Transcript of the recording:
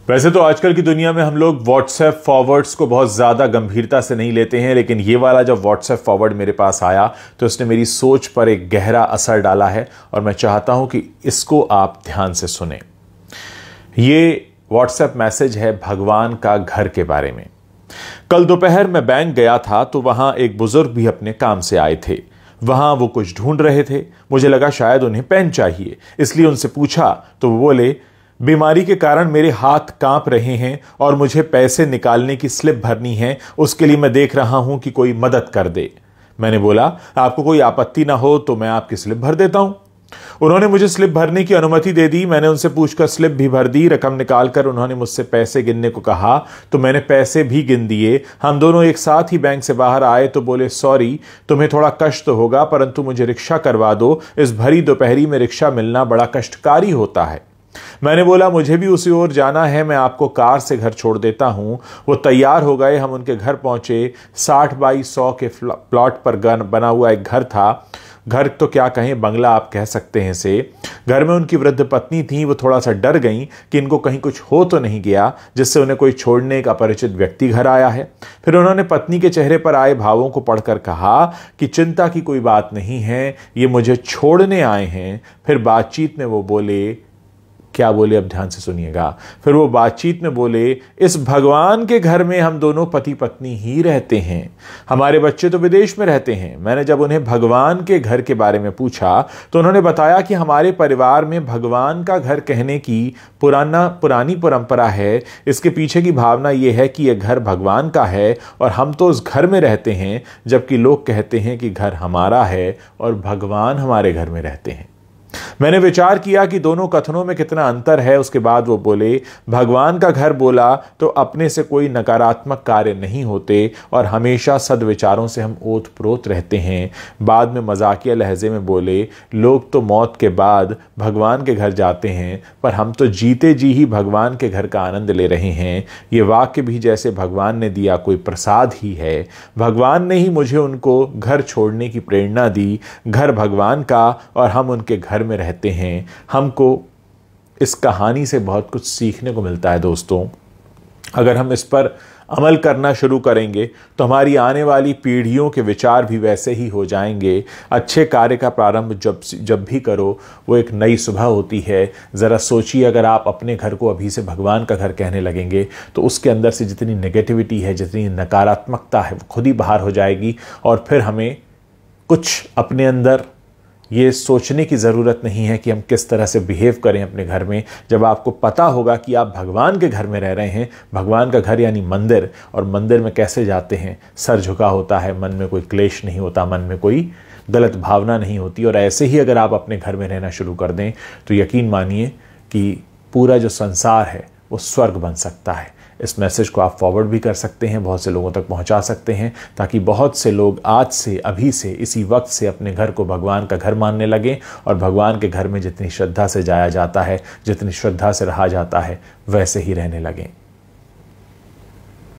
वैसे तो आजकल की दुनिया में हम लोग व्हाट्सएप फॉरवर्ड्स को बहुत ज़्यादा गंभीरता से नहीं लेते हैं, लेकिन ये वाला जब व्हाट्सएप फॉरवर्ड मेरे पास आया तो इसने मेरी सोच पर एक गहरा असर डाला है और मैं चाहता हूं कि इसको आप ध्यान से सुने। ये व्हाट्सएप मैसेज है भगवान का घर के बारे में। कल दोपहर मैं बैंक गया था तो वहां एक बुजुर्ग भी अपने काम से आए थे। वहां वो कुछ ढूंढ रहे थे। मुझे लगा शायद उन्हें पेन चाहिए, इसलिए उनसे पूछा तो वो बोले, बीमारी के कारण मेरे हाथ कांप रहे हैं और मुझे पैसे निकालने की स्लिप भरनी है, उसके लिए मैं देख रहा हूं कि कोई मदद कर दे। मैंने बोला, आपको कोई आपत्ति ना हो तो मैं आपकी स्लिप भर देता हूं। उन्होंने मुझे स्लिप भरने की अनुमति दे दी। मैंने उनसे पूछकर स्लिप भी भर दी। रकम निकालकर उन्होंने मुझसे पैसे गिनने को कहा तो मैंने पैसे भी गिन दिए। हम दोनों एक साथ ही बैंक से बाहर आए तो बोले, सॉरी, तुम्हें थोड़ा कष्ट तो होगा परंतु मुझे रिक्शा करवा दो, इस भरी दोपहरी में रिक्शा मिलना बड़ा कष्टकारी होता है। मैंने बोला, मुझे भी उसी ओर जाना है, मैं आपको कार से घर छोड़ देता हूं। वो तैयार हो गए। हम उनके घर पहुंचे। 60 बाई 100 के प्लॉट पर बना हुआ एक घर था। घर तो क्या कहें, बंगला आप कह सकते हैं इसे। घर में उनकी वृद्ध पत्नी थी। वो थोड़ा सा डर गई कि इनको कहीं कुछ हो तो नहीं गया, जिससे उन्हें कोई छोड़ने एक अपरिचित व्यक्ति घर आया है। फिर उन्होंने पत्नी के चेहरे पर आए भावों को पढ़कर कहा कि चिंता की कोई बात नहीं है, ये मुझे छोड़ने आए हैं। फिर बातचीत में वो बोले, क्या बोले अब ध्यान से सुनिएगा। फिर वो बातचीत में बोले, इस भगवान के घर में हम दोनों पति पत्नी ही रहते हैं, हमारे बच्चे तो विदेश में रहते हैं। मैंने जब उन्हें भगवान के घर के बारे में पूछा तो उन्होंने बताया कि हमारे परिवार में भगवान का घर कहने की पुरानी परंपरा है। इसके पीछे की भावना यह है कि यह घर भगवान का है और हम तो उस घर में रहते हैं, जबकि लोग कहते हैं कि घर हमारा है और भगवान हमारे घर में रहते हैं। मैंने विचार किया कि दोनों कथनों में कितना अंतर है। उसके बाद वो बोले, भगवान का घर बोला तो अपने से कोई नकारात्मक कार्य नहीं होते और हमेशा सद्विचारों से हम ओतप्रोत रहते हैं। बाद में मजाकिया लहजे में बोले, लोग तो मौत के बाद भगवान के घर जाते हैं, पर हम तो जीते जी ही भगवान के घर का आनंद ले रहे हैं। ये वाक्य भी जैसे भगवान ने दिया कोई प्रसाद ही है। भगवान ने ही मुझे उनको घर छोड़ने की प्रेरणा दी। घर भगवान का और हम उनके घर में रहते हैं। हमको इस कहानी से बहुत कुछ सीखने को मिलता है दोस्तों। अगर हम इस पर अमल करना शुरू करेंगे तो हमारी आने वाली पीढ़ियों के विचार भी वैसे ही हो जाएंगे। अच्छे कार्य का प्रारंभ जब भी करो वो एक नई सुबह होती है। ज़रा सोचिए, अगर आप अपने घर को अभी से भगवान का घर कहने लगेंगे तो उसके अंदर से जितनी नेगेटिविटी है, जितनी नकारात्मकता है, वो खुद ही बाहर हो जाएगी और फिर हमें कुछ अपने अंदर ये सोचने की ज़रूरत नहीं है कि हम किस तरह से बिहेव करें अपने घर में। जब आपको पता होगा कि आप भगवान के घर में रह रहे हैं, भगवान का घर यानी मंदिर, और मंदिर में कैसे जाते हैं, सर झुका होता है, मन में कोई क्लेश नहीं होता, मन में कोई गलत भावना नहीं होती। और ऐसे ही अगर आप अपने घर में रहना शुरू कर दें तो यकीन मानिए कि पूरा जो संसार है वो स्वर्ग बन सकता है। इस मैसेज को आप फॉरवर्ड भी कर सकते हैं, बहुत से लोगों तक पहुंचा सकते हैं, ताकि बहुत से लोग आज से, अभी से, इसी वक्त से अपने घर को भगवान का घर मानने लगें और भगवान के घर में जितनी श्रद्धा से जाया जाता है, जितनी श्रद्धा से रहा जाता है, वैसे ही रहने लगें।